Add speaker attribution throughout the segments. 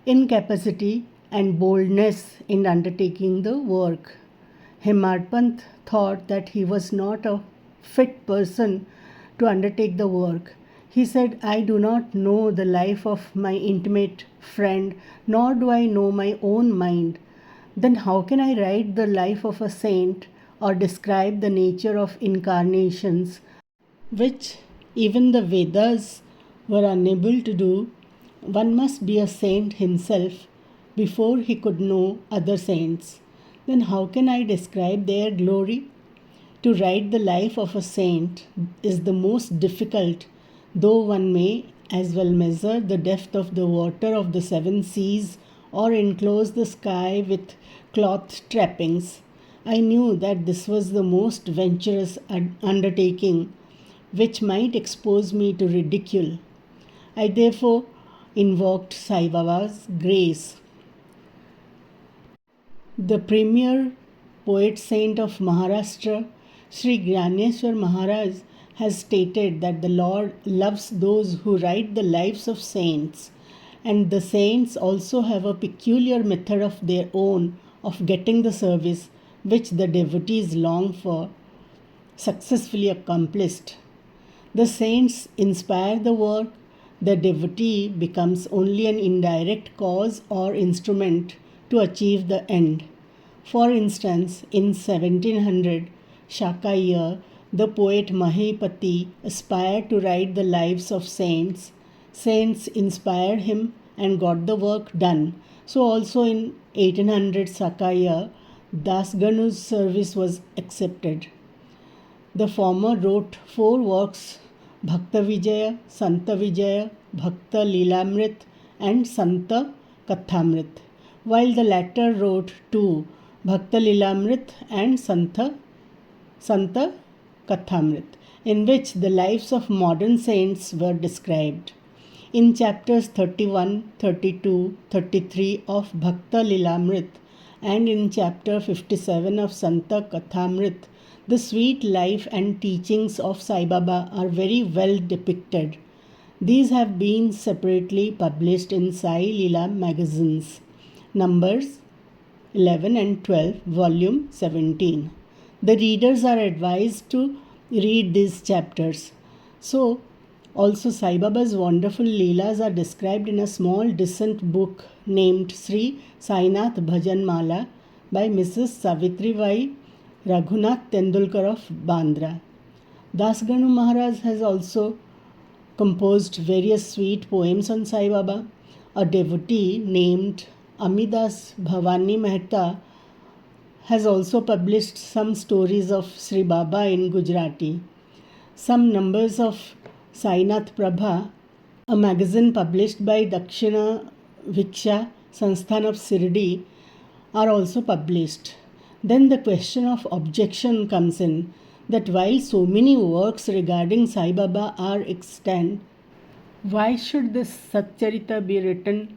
Speaker 1: Incapacity and boldness in undertaking the work. Hemadpant thought that he was not a fit person to undertake the work. He said, I do not know the life of my intimate friend, nor do I know my own mind. Then how can I write the life of a saint or describe the nature of incarnations, which even the Vedas were unable to do? One must be a saint himself before he could know other saints. Then how can I describe their glory? To write the life of a saint is the most difficult, though one may as well measure the depth of the water of the seven seas or enclose the sky with cloth trappings. I knew that this was the most venturous undertaking which might expose me to ridicule. I therefore invoked Sai Baba's grace. The premier poet saint of Maharashtra, Sri Gyaneshwar Maharaj, has stated that the Lord loves those who write the lives of saints, and the saints also have a peculiar method of their own of getting the service which the devotees long for successfully accomplished. The saints inspire the work, the devotee becomes only an indirect cause or instrument to achieve the end. For instance, in 1700 Shaka year, the poet Mahipati aspired to write the lives of saints. Saints inspired him and got the work done. So also in 1800 Shaka year, Dasganu's service was accepted. The former wrote 4 works: Bhakta Vijaya, Santa Vijaya, Bhakta Lilamrit, and Santa Kathamrit, while the latter wrote 2, Bhakta Lilamrit and Santa Kathamrit, in which the lives of modern saints were described. In chapters 31, 32, 33 of Bhakta Lilamrit and in chapter 57 of Santa Kathamrit, the sweet life and teachings of Sai Baba are very well depicted. These have been separately published in Sai Leela magazines, numbers 11 and 12, volume 17. The readers are advised to read these chapters. So, also Sai Baba's wonderful Leelas are described in a small decent book named Sri Sainath Bhajan Mala by Mrs. Savitri Vai Raghunath Tendulkar of Bandra. Dasganu Maharaj has also composed various sweet poems on Sai Baba. A devotee named Amidas Bhavani Mehta has also published some stories of Sri Baba in Gujarati. Some numbers of Sainath Prabha, a magazine published by Dakshina Viksha Sansthan of Sirdi, are also published. Then the question of objection comes in, that while so many works regarding Sai Baba are extant, why should this Satcharitra be written,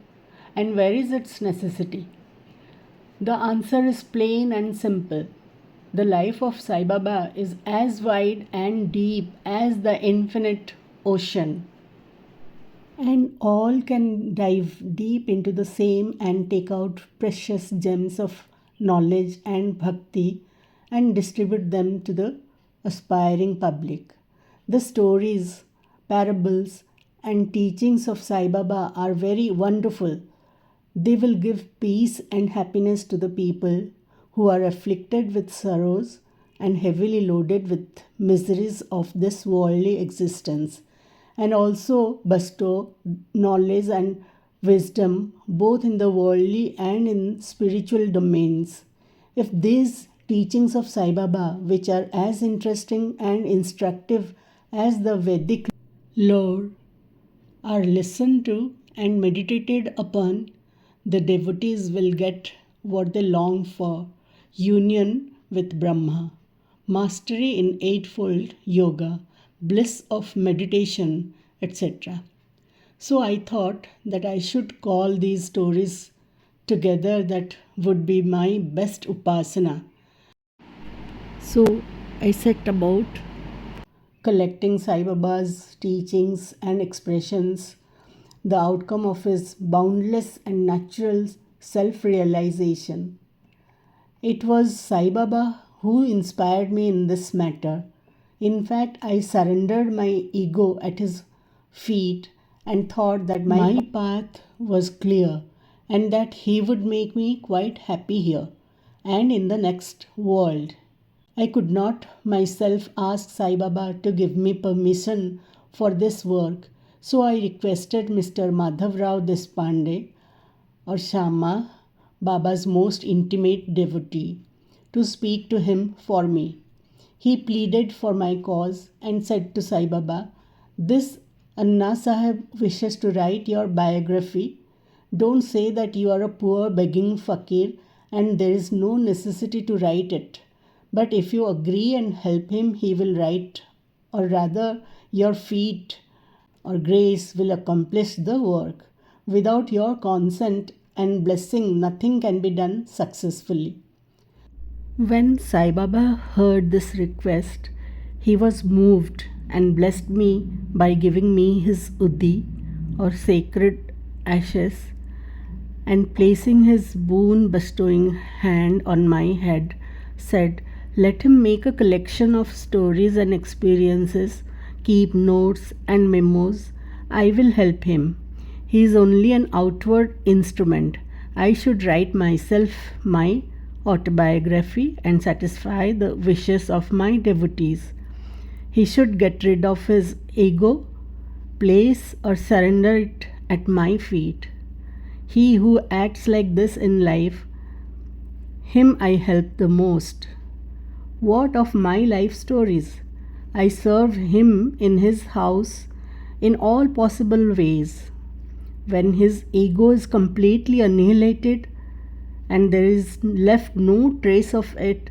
Speaker 1: and where is its necessity? The answer is plain and simple. The life of Sai Baba is as wide and deep as the infinite ocean, and all can dive deep into the same and take out precious gems of knowledge and bhakti and distribute them to the aspiring public. The stories, parables, and teachings of Sai Baba are very wonderful. They will give peace and happiness to the people who are afflicted with sorrows and heavily loaded with miseries of this worldly existence, and also bestow knowledge and wisdom both in the worldly and in spiritual domains. If these teachings of Sai Baba, which are as interesting and instructive as the Vedic lore, are listened to and meditated upon, the devotees will get what they long for: union with Brahma, mastery in eightfold yoga, bliss of meditation, etc. So I thought that I should call these stories together, that would be my best upasana. So I set about collecting Sai Baba's teachings and expressions, the outcome of his boundless and natural self realization. It was Sai Baba who inspired me in this matter. In fact, I surrendered my ego at his feet and thought that my path was clear and that he would make me quite happy here and in the next world. I could not myself ask Sai Baba to give me permission for this work, so I requested Mr. Madhav Rao Deshpande or Shama, Baba's most intimate devotee, to speak to him for me. He pleaded for my cause and said to Sai Baba, "This Anna Sahib wishes to write your biography. Don't say that you are a poor begging fakir and there is no necessity to write it. But if you agree and help him, he will write, or rather, your feet or grace will accomplish the work. Without your consent and blessing, nothing can be done successfully." When Sai Baba heard this request, he was moved and blessed me by giving me his Uddhi or sacred ashes and placing his boon bestowing hand on my head, said, "Let him make a collection of stories and experiences, keep notes and memos. I will help him. He is only an outward instrument. I should write myself my autobiography and satisfy the wishes of my devotees. He should get rid of his ego, place or surrender it at my feet. He who acts like this in life, him I help the most. What of my life stories? I serve him in his house in all possible ways. When his ego is completely annihilated and there is left no trace of it,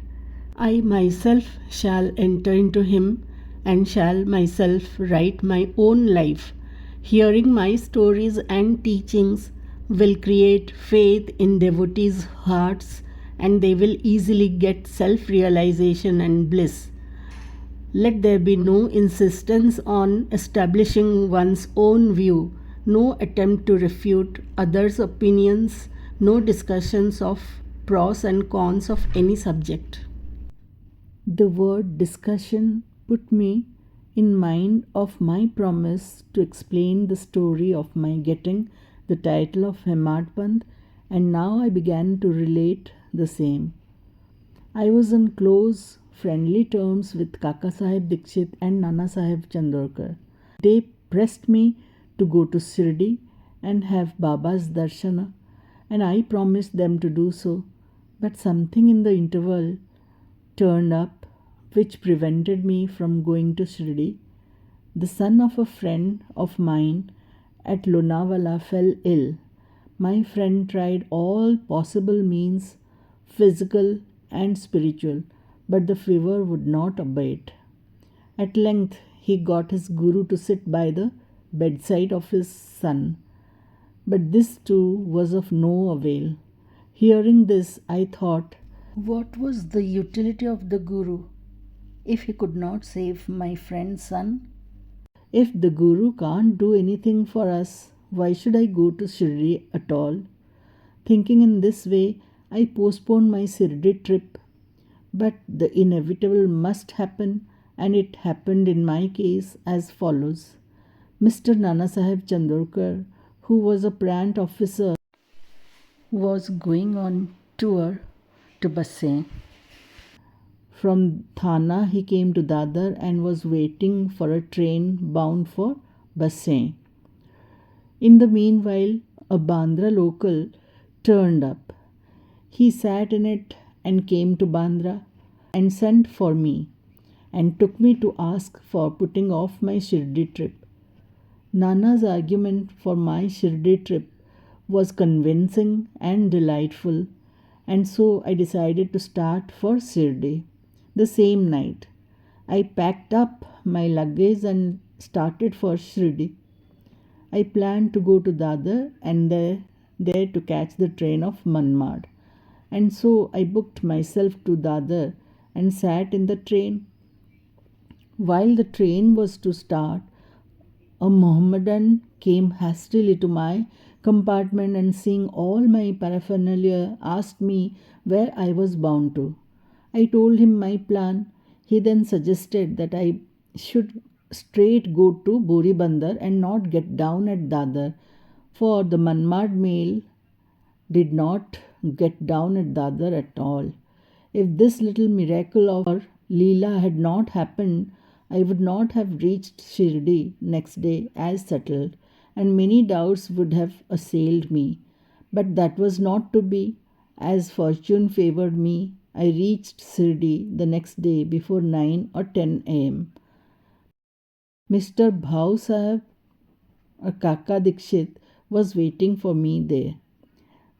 Speaker 1: I myself shall enter into him and shall myself write my own life. Hearing my stories and teachings will create faith in devotees' hearts and they will easily get self-realization and bliss. Let there be no insistence on establishing one's own view, no attempt to refute others' opinions, no discussions of pros and cons of any subject." The word discussion put me in mind of my promise to explain the story of my getting the title of Hemadpant, and now I began to relate the same. I was on close, friendly terms with Kaka Sahib Dikshit and Nana Sahib Chandorkar. They pressed me to go to Shirdi and have Baba's darshana, and I promised them to do so, but something in the interval turned up which prevented me from going to Shirdi. The son of a friend of mine at Lonavala fell ill. My friend tried all possible means, physical and spiritual, but the fever would not abate. At length he got his guru to sit by the bedside of his son, but this too was of no avail. Hearing this, I thought, what was the utility of the guru if he could not save my friend's son? If the guru can't do anything for us, why should I go to Shirdi at all? Thinking in this way, I postponed my Shirdi trip. But the inevitable must happen, and it happened in my case as follows. Mr. Nana Sahib Chandorkar, who was a plant officer, was going on tour to Bassein. From Thana he came to Dadar and was waiting for a train bound for Bassein. In the meanwhile, a Bandra local turned up. He sat in it and came to Bandra and sent for me and took me to ask for putting off my Shirdi trip. Nana's argument for my Shirdi trip was convincing and delightful, and so I decided to start for Shirdi. The same night, I packed up my luggage and started for Shirdi. I planned to go to Dadar and there to catch the train of Manmad. And so I booked myself to Dadar and sat in the train. While the train was to start, a Mohammedan came hastily to my compartment and, seeing all my paraphernalia, asked me where I was bound to. I told him my plan. He then suggested that I should straight go to Boribandar and not get down at Dadar, for the Manmad mail did not get down at Dadar at all. If this little miracle or Leela had not happened, I would not have reached Shirdi next day as settled, and many doubts would have assailed me. But that was not to be. As fortune favored me, I reached Shirdi the next day before 9 or 10 a.m. Mr. Bhau Sahib, or Kaka Dikshit, was waiting for me there.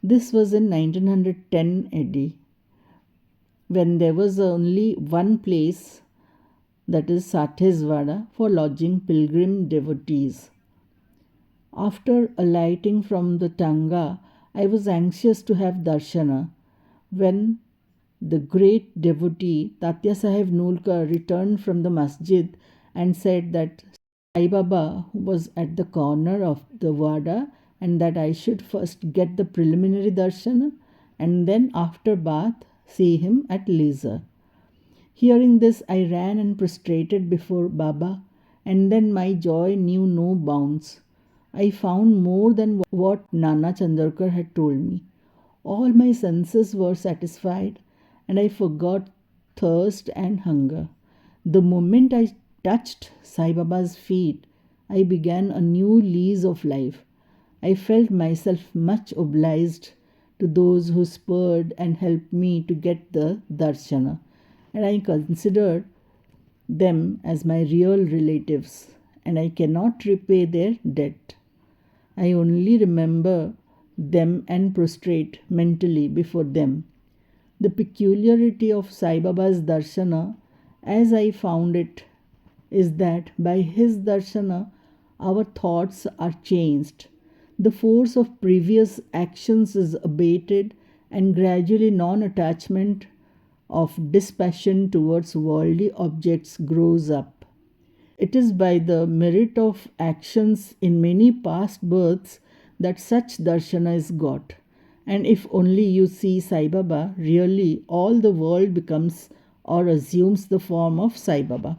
Speaker 1: This was in 1910 AD, when there was only one place, that is Satheswada, for lodging pilgrim devotees. After alighting from the Tanga, I was anxious to have darshana. When the great devotee Tatya Sahib Nulkar returned from the masjid and said that Sai Baba was at the corner of the Wada and that I should first get the preliminary darshana and then after bath see him at leisure. Hearing this, I ran and prostrated before Baba, and then my joy knew no bounds. I found more than what Nana Chandarkar had told me. All my senses were satisfied, and I forgot thirst and hunger. The moment I touched Sai Baba's feet, I began a new lease of life. I felt myself much obliged to those who spurred and helped me to get the darshana, and I considered them as my real relatives, and I cannot repay their debt. I only remember them and prostrate mentally before them. The peculiarity of Sai Baba's darshana, as I found it, is that by his darshana our thoughts are changed. The force of previous actions is abated, and gradually non-attachment of dispassion towards worldly objects grows up. It is by the merit of actions in many past births that such darshana is got. And if only you see Sai Baba, really all the world becomes or assumes the form of Sai Baba.